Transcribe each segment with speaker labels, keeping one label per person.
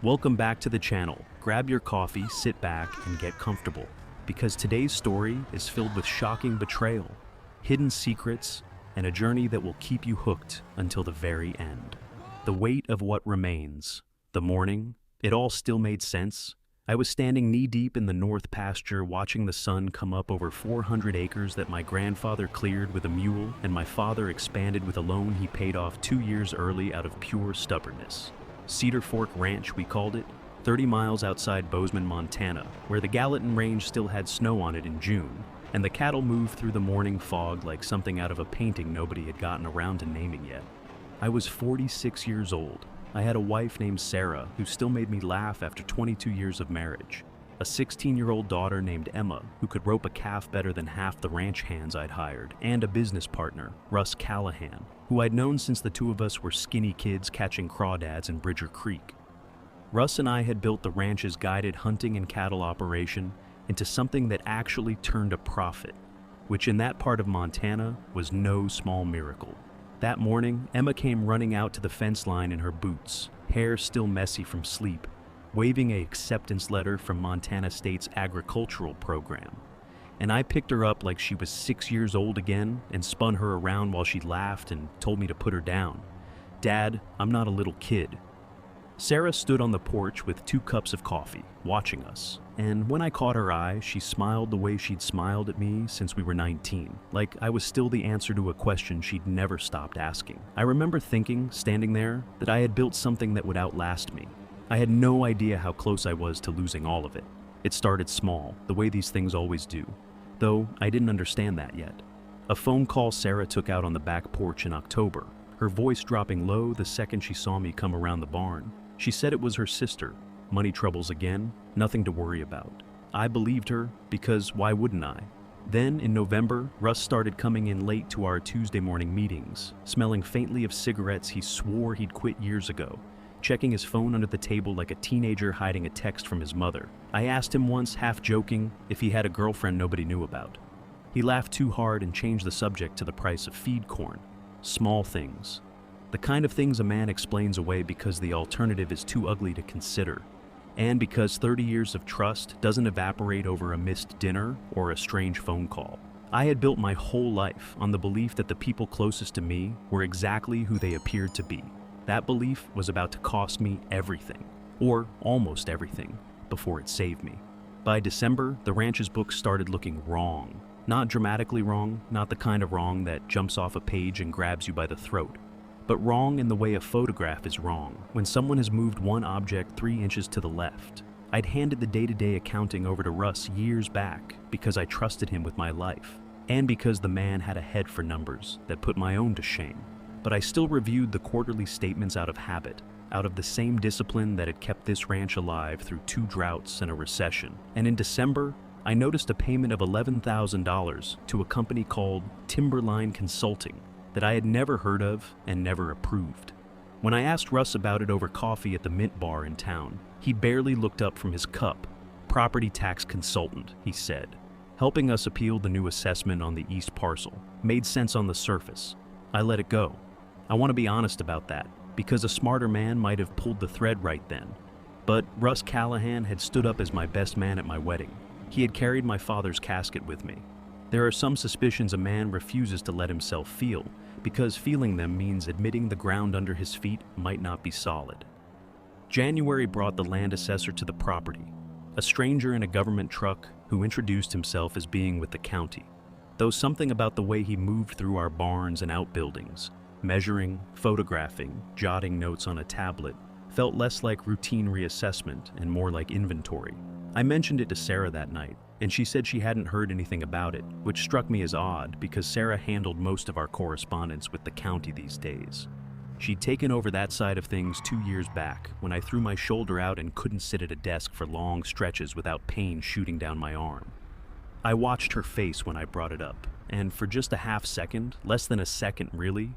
Speaker 1: Welcome back to the channel. Grab your coffee, sit back, and get comfortable, because today's story is filled with shocking betrayal, hidden secrets, and a journey that will keep you hooked until the very end. The weight of what remains. The morning, it all still made sense. I was standing knee-deep in the north pasture watching the sun come up over 400 acres that my grandfather cleared with a mule and my father expanded with a loan he paid off 2 years early out of pure stubbornness. Cedar Fork Ranch, we called it, 30 miles outside Bozeman, Montana, where the Gallatin Range still had snow on it in June, and the cattle moved through the morning fog like something out of a painting nobody had gotten around to naming yet. I was 46 years old. I had a wife named Sarah who still made me laugh after 22 years of marriage, a 16-year-old daughter named Emma who could rope a calf better than half the ranch hands I'd hired, and a business partner, Russ Callahan, who I'd known since the two of us were skinny kids catching crawdads in Bridger Creek. Russ and I had built the ranch's guided hunting and cattle operation into something that actually turned a profit, which in that part of Montana was no small miracle. That morning, Emma came running out to the fence line in her boots, hair still messy from sleep, waving an acceptance letter from Montana State's agricultural program. And I picked her up like she was 6 years old again and spun her around while she laughed and told me to put her down. "Dad, I'm not a little kid." Sarah stood on the porch with 2 cups of coffee, watching us, and when I caught her eye, she smiled the way she'd smiled at me since we were 19, like I was still the answer to a question she'd never stopped asking. I remember thinking, standing there, that I had built something that would outlast me. I had no idea how close I was to losing all of it. It started small, the way these things always do, though I didn't understand that yet. A phone call Sarah took out on the back porch in October, her voice dropping low the second she saw me come around the barn. She said it was her sister. Money troubles again, nothing to worry about. I believed her, because why wouldn't I? Then, in November, Russ started coming in late to our Tuesday morning meetings, smelling faintly of cigarettes he swore he'd quit years ago, checking his phone under the table like a teenager hiding a text from his mother. I asked him once, half joking, if he had a girlfriend nobody knew about. He laughed too hard and changed the subject to the price of feed corn. Small things. The kind of things a man explains away because the alternative is too ugly to consider, and because 30 years of trust doesn't evaporate over a missed dinner or a strange phone call. I had built my whole life on the belief that the people closest to me were exactly who they appeared to be. That belief was about to cost me everything, or almost everything, before it saved me. By December, the ranch's books started looking wrong. Not dramatically wrong, not the kind of wrong that jumps off a page and grabs you by the throat, but wrong in the way a photograph is wrong, when someone has moved one object 3 inches to the left. I'd handed the day-to-day accounting over to Russ years back because I trusted him with my life, and because the man had a head for numbers that put my own to shame. But I still reviewed the quarterly statements out of habit, out of the same discipline that had kept this ranch alive through 2 droughts and a recession. And in December, I noticed a payment of $11,000 to a company called Timberline Consulting that I had never heard of and never approved. When I asked Russ about it over coffee at the Mint Bar in town, he barely looked up from his cup. "Property tax consultant," he said, helping us appeal the new assessment on the east parcel. Made sense on the surface. I let it go. I want to be honest about that, because a smarter man might have pulled the thread right then. But Russ Callahan had stood up as my best man at my wedding. He had carried my father's casket with me. There are some suspicions a man refuses to let himself feel, because feeling them means admitting the ground under his feet might not be solid. January brought the land assessor to the property, a stranger in a government truck who introduced himself as being with the county, though something about the way he moved through our barns and outbuildings, measuring, photographing, jotting notes on a tablet, felt less like routine reassessment and more like inventory. I mentioned it to Sarah that night, and she said she hadn't heard anything about it, which struck me as odd because Sarah handled most of our correspondence with the county these days. She'd taken over that side of things 2 years back, when I threw my shoulder out and couldn't sit at a desk for long stretches without pain shooting down my arm. I watched her face when I brought it up, and for just a half second, less than a second really,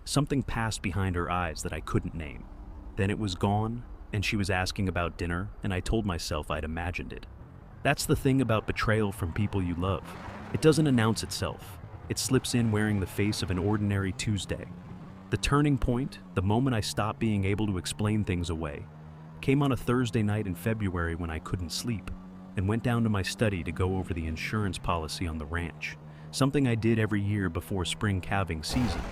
Speaker 1: something passed behind her eyes that I couldn't name. Then it was gone, and she was asking about dinner, and I told myself I'd imagined it. That's the thing about betrayal from people you love. It doesn't announce itself. It slips in wearing the face of an ordinary Tuesday. The turning point, the moment I stopped being able to explain things away, Came on a Thursday night in February when I couldn't sleep, and went down to my study to go over the insurance policy on the ranch, something I did every year before spring calving season,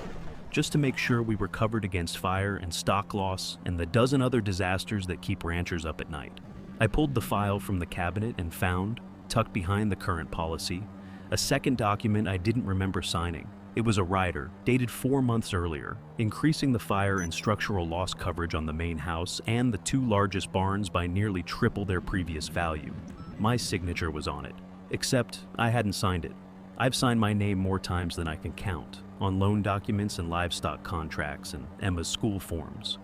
Speaker 1: just to make sure we were covered against fire and stock loss and the dozen other disasters that keep ranchers up at night. I pulled the file from the cabinet and found, tucked behind the current policy, a second document I didn't remember signing. It was a rider, dated 4 months earlier, increasing the fire and structural loss coverage on the main house and the 2 largest barns by nearly triple their previous value. My signature was on it, except I hadn't signed it. I've signed my name more times than I can count, on loan documents and livestock contracts and Emma's school forms.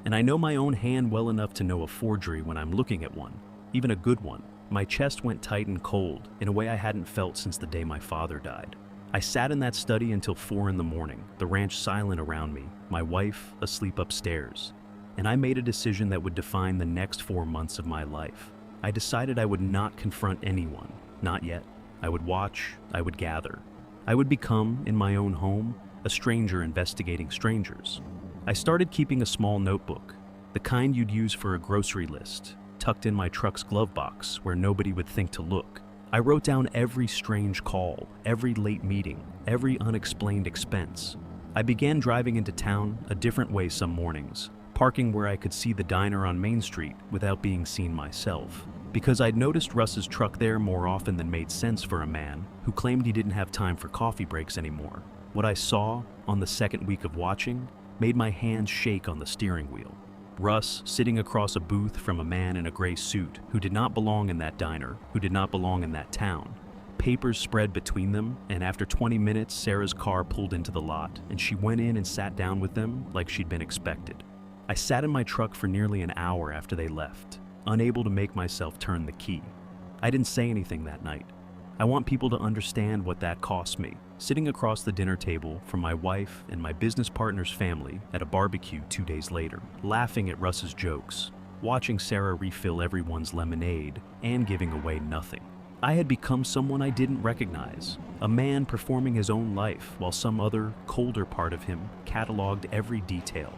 Speaker 1: And I know my own hand well enough to know a forgery when I'm looking at one, even a good one. My chest went tight and cold in a way I hadn't felt since the day my father died. I sat in that study until 4 in the morning, the ranch silent around me, my wife asleep upstairs. And I made a decision that would define the next 4 months of my life. I decided I would not confront anyone, not yet. I would watch, I would gather. I would become, in my own home, a stranger investigating strangers. I started keeping a small notebook, the kind you'd use for a grocery list, tucked in my truck's glove box where nobody would think to look. I wrote down every strange call, every late meeting, every unexplained expense. I began driving into town a different way some mornings, parking where I could see the diner on Main Street without being seen myself, because I'd noticed Russ's truck there more often than made sense for a man who claimed he didn't have time for coffee breaks anymore. What I saw, on the second week of watching, made my hands shake on the steering wheel. Russ sitting across a booth from a man in a gray suit who did not belong in that diner, who did not belong in that town. Papers spread between them, and after 20 minutes, Sarah's car pulled into the lot, and she went in and sat down with them like she'd been expected. I sat in my truck for nearly an hour after they left, unable to make myself turn the key. I didn't say anything that night. I want people to understand what that cost me, sitting across the dinner table from my wife and my business partner's family at a barbecue 2 days later, laughing at Russ's jokes, watching Sarah refill everyone's lemonade, and giving away nothing. I had become someone I didn't recognize, a man performing his own life while some other, colder part of him cataloged every detail.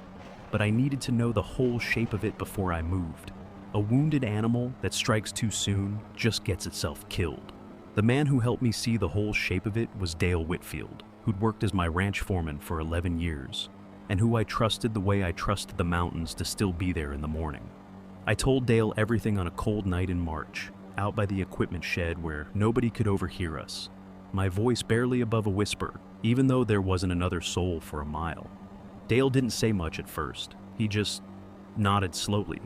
Speaker 1: But I needed to know the whole shape of it before I moved. A wounded animal that strikes too soon just gets itself killed. The man who helped me see the whole shape of it was Dale Whitfield, who'd worked as my ranch foreman for 11 years, and who I trusted the way I trusted the mountains to still be there in the morning. I told Dale everything on a cold night in March, out by the equipment shed where nobody could overhear us, my voice barely above a whisper, even though there wasn't another soul for a mile. Dale didn't say much at first. He just nodded slowly,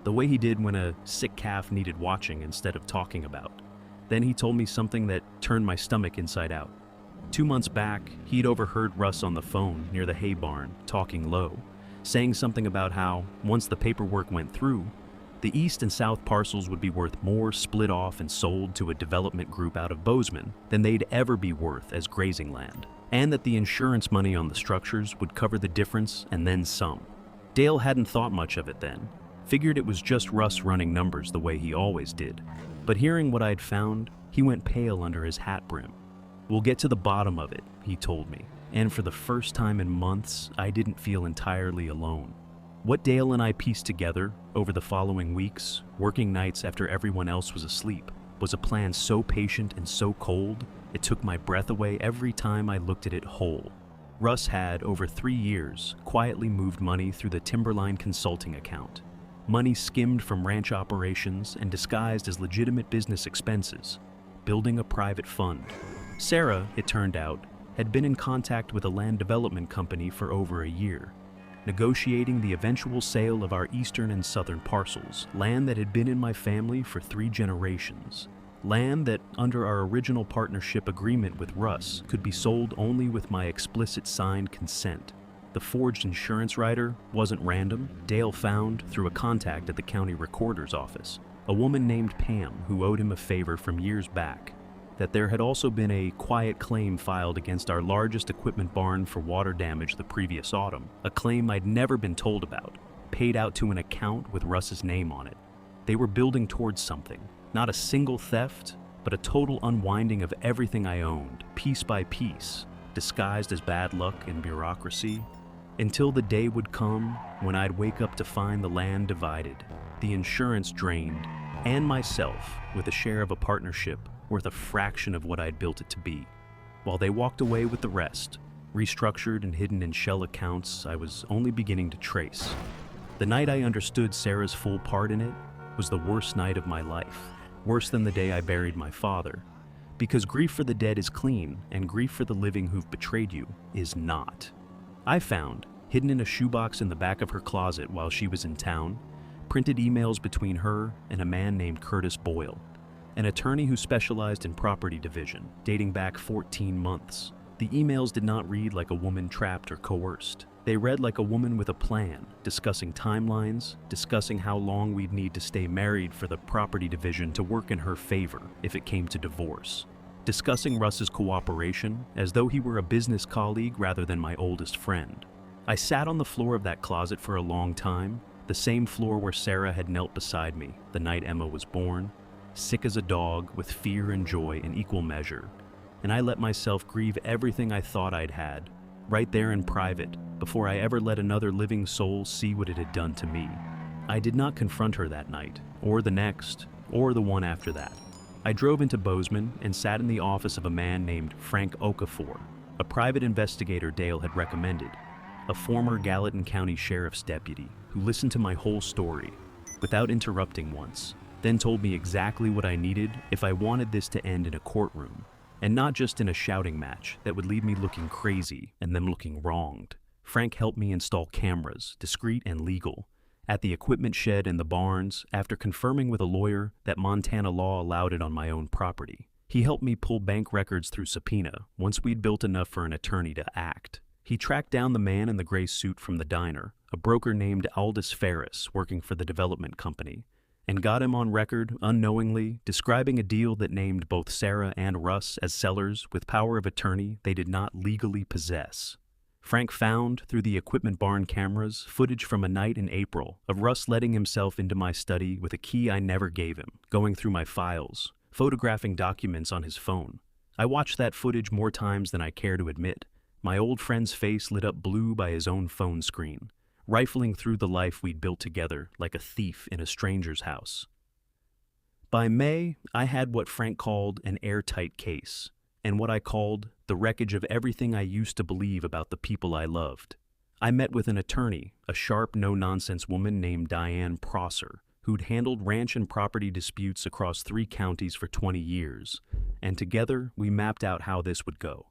Speaker 1: the way he did when a sick calf needed watching instead of talking about. Then he told me something that turned my stomach inside out. 2 months back, he'd overheard Russ on the phone near the hay barn, talking low, saying something about how, once the paperwork went through, the east and south parcels would be worth more split off and sold to a development group out of Bozeman than they'd ever be worth as grazing land, and that the insurance money on the structures would cover the difference and then some. Dale hadn't thought much of it then, figured it was just Russ running numbers the way he always did. But hearing what I'd found, he went pale under his hat brim. "We'll get to the bottom of it," he told me, and for the first time in months, I didn't feel entirely alone. What Dale and I pieced together over the following weeks, working nights after everyone else was asleep, was a plan so patient and so cold, it took my breath away every time I looked at it whole. Russ had, over 3 years, quietly moved money through the Timberline consulting account. Money skimmed from ranch operations and disguised as legitimate business expenses, building a private fund. Sarah, it turned out, had been in contact with a land development company for over a year, negotiating the eventual sale of our eastern and southern parcels, land that had been in my family for 3 generations. Land that, under our original partnership agreement with Russ, could be sold only with my explicit signed consent. The forged insurance rider wasn't random. Dale found, through a contact at the county recorder's office, a woman named Pam who owed him a favor from years back, that there had also been a quiet claim filed against our largest equipment barn for water damage the previous autumn, a claim I'd never been told about, paid out to an account with Russ's name on it. They were building towards something, not a single theft, but a total unwinding of everything I owned, piece by piece, disguised as bad luck and bureaucracy, until the day would come when I'd wake up to find the land divided, the insurance drained, and myself with a share of a partnership worth a fraction of what I'd built it to be. While they walked away with the rest, restructured and hidden in shell accounts I was only beginning to trace. The night I understood Sarah's full part in it was the worst night of my life, worse than the day I buried my father. Because grief for the dead is clean, and grief for the living who've betrayed you is not. I found, hidden in a shoebox in the back of her closet while she was in town, printed emails between her and a man named Curtis Boyle, an attorney who specialized in property division, dating back 14 months. The emails did not read like a woman trapped or coerced. They read like a woman with a plan, discussing timelines, discussing how long we'd need to stay married for the property division to work in her favor if it came to divorce, discussing Russ's cooperation as though he were a business colleague rather than my oldest friend. I sat on the floor of that closet for a long time, the same floor where Sarah had knelt beside me the night Emma was born, sick as a dog with fear and joy in equal measure, and I let myself grieve everything I thought I'd had, right there in private, before I ever let another living soul see what it had done to me. I did not confront her that night, or the next, or the one after that. I drove into Bozeman and sat in the office of a man named Frank Okafor, a private investigator Dale had recommended, a former Gallatin County Sheriff's deputy who listened to my whole story without interrupting once, then told me exactly what I needed if I wanted this to end in a courtroom, and not just in a shouting match that would leave me looking crazy and them looking wronged. Frank helped me install cameras, discreet and legal, at the equipment shed and the barns after confirming with a lawyer that Montana law allowed it on my own property. He helped me pull bank records through subpoena once we'd built enough for an attorney to act. He tracked down the man in the gray suit from the diner, a broker named Aldous Ferris working for the development company, and got him on record, unknowingly, describing a deal that named both Sarah and Russ as sellers with power of attorney they did not legally possess. Frank found, through the equipment barn cameras, footage from a night in April of Russ letting himself into my study with a key I never gave him, going through my files, photographing documents on his phone. I watched that footage more times than I care to admit, my old friend's face lit up blue by his own phone screen, rifling through the life we'd built together like a thief in a stranger's house. By May, I had what Frank called an airtight case, and what I called the wreckage of everything I used to believe about the people I loved. I met with an attorney, a sharp, no-nonsense woman named Diane Prosser, who'd handled ranch and property disputes across 3 counties for 20 years, and together we mapped out how this would go.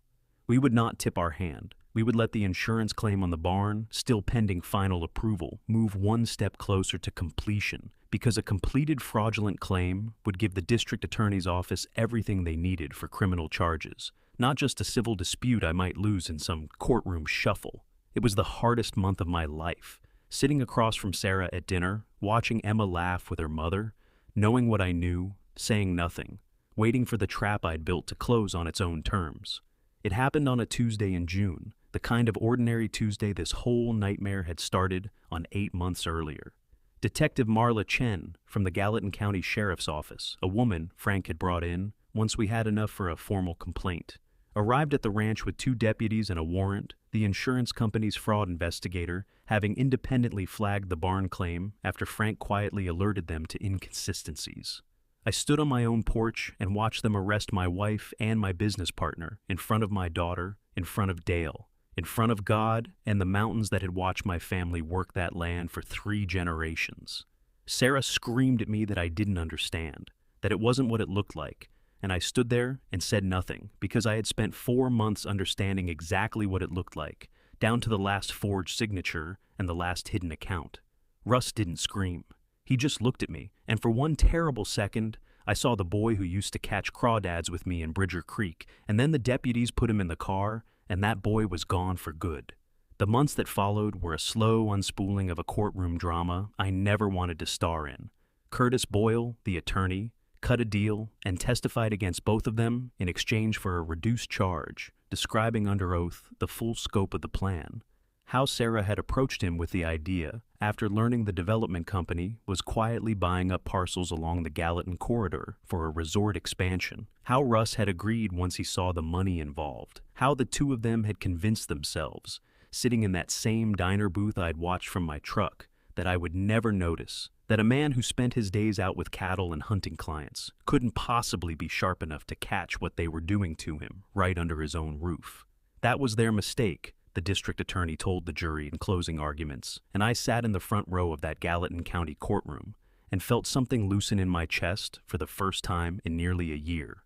Speaker 1: We would not tip our hand. We would let the insurance claim on the barn, still pending final approval, move one step closer to completion, because a completed fraudulent claim would give the district attorney's office everything they needed for criminal charges, not just a civil dispute I might lose in some courtroom shuffle. It was the hardest month of my life, sitting across from Sarah at dinner, watching Emma laugh with her mother, knowing what I knew, saying nothing, waiting for the trap I'd built to close on its own terms. It happened on a Tuesday in June, the kind of ordinary Tuesday this whole nightmare had started on 8 months earlier. Detective Marla Chen from the Gallatin County Sheriff's Office, a woman Frank had brought in once we had enough for a formal complaint, arrived at the ranch with 2 deputies and a warrant, the insurance company's fraud investigator having independently flagged the barn claim after Frank quietly alerted them to inconsistencies. I stood on my own porch and watched them arrest my wife and my business partner in front of my daughter, in front of Dale, in front of God and the mountains that had watched my family work that land for 3 generations. Sarah screamed at me that I didn't understand, that it wasn't what it looked like, and I stood there and said nothing because I had spent 4 months understanding exactly what it looked like, down to the last forged signature and the last hidden account. Russ didn't scream. He just looked at me, and for one terrible second, I saw the boy who used to catch crawdads with me in Bridger Creek, and then the deputies put him in the car, and that boy was gone for good. The months that followed were a slow unspooling of a courtroom drama I never wanted to star in. Curtis Boyle, the attorney, cut a deal and testified against both of them in exchange for a reduced charge, describing under oath the full scope of the plan. How Sarah had approached him with the idea after learning the development company was quietly buying up parcels along the Gallatin corridor for a resort expansion. How Russ had agreed once he saw the money involved. How the 2 of them had convinced themselves, sitting in that same diner booth I'd watched from my truck, that I would never notice, that a man who spent his days out with cattle and hunting clients couldn't possibly be sharp enough to catch what they were doing to him right under his own roof. That was their mistake, the district attorney told the jury in closing arguments, and I sat in the front row of that Gallatin County courtroom and felt something loosen in my chest for the first time in nearly a year.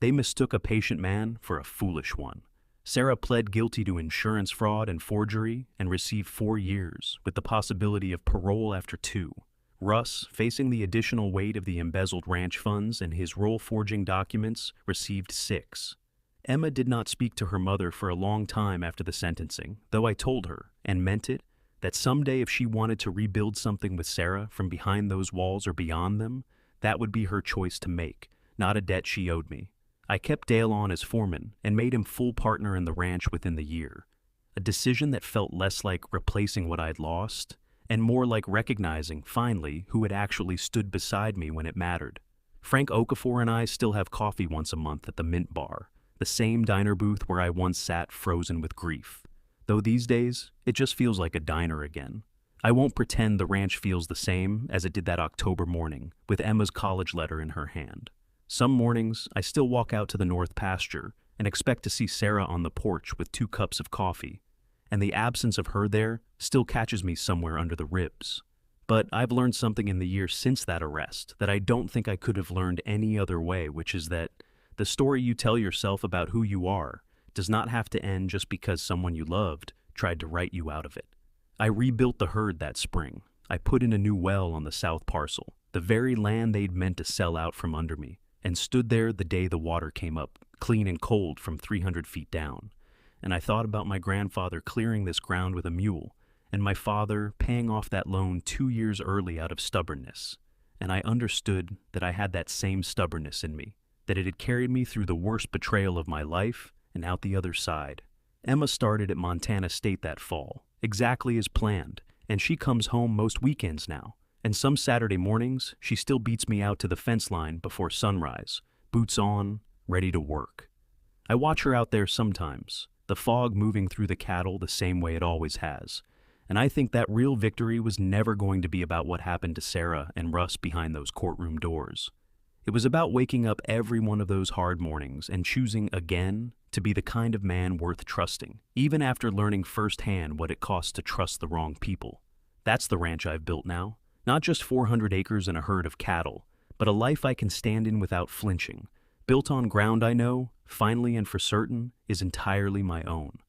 Speaker 1: They mistook a patient man for a foolish one. Sarah pled guilty to insurance fraud and forgery and received 4 years, with the possibility of parole after 2. Russ, facing the additional weight of the embezzled ranch funds and his roll-forging documents, received 6. Emma did not speak to her mother for a long time after the sentencing, though I told her, and meant it, that someday if she wanted to rebuild something with Sarah from behind those walls or beyond them, that would be her choice to make, not a debt she owed me. I kept Dale on as foreman and made him full partner in the ranch within the year, a decision that felt less like replacing what I'd lost and more like recognizing, finally, who had actually stood beside me when it mattered. Frank Okafor and I still have coffee once a month at the Mint Bar, the same diner booth where I once sat frozen with grief. Though these days, it just feels like a diner again. I won't pretend the ranch feels the same as it did that October morning, with Emma's college letter in her hand. Some mornings, I still walk out to the north pasture and expect to see Sarah on the porch with 2 cups of coffee, and the absence of her there still catches me somewhere under the ribs. But I've learned something in the years since that arrest that I don't think I could have learned any other way, which is that the story you tell yourself about who you are does not have to end just because someone you loved tried to write you out of it. I rebuilt the herd that spring. I put in a new well on the south parcel, the very land they'd meant to sell out from under me, and stood there the day the water came up, clean and cold from 300 feet down. And I thought about my grandfather clearing this ground with a mule, and my father paying off that loan 2 years early out of stubbornness. And I understood that I had that same stubbornness in me, that it had carried me through the worst betrayal of my life and out the other side. Emma started at Montana State that fall, exactly as planned, and she comes home most weekends now. And some Saturday mornings, she still beats me out to the fence line before sunrise, boots on, ready to work. I watch her out there sometimes, the fog moving through the cattle the same way it always has, and I think that real victory was never going to be about what happened to Sarah and Russ behind those courtroom doors. It was about waking up every one of those hard mornings and choosing again to be the kind of man worth trusting, even after learning firsthand what it costs to trust the wrong people. That's the ranch I've built now. Not just 400 acres and a herd of cattle, but a life I can stand in without flinching, built on ground I know, finally and for certain, is entirely my own.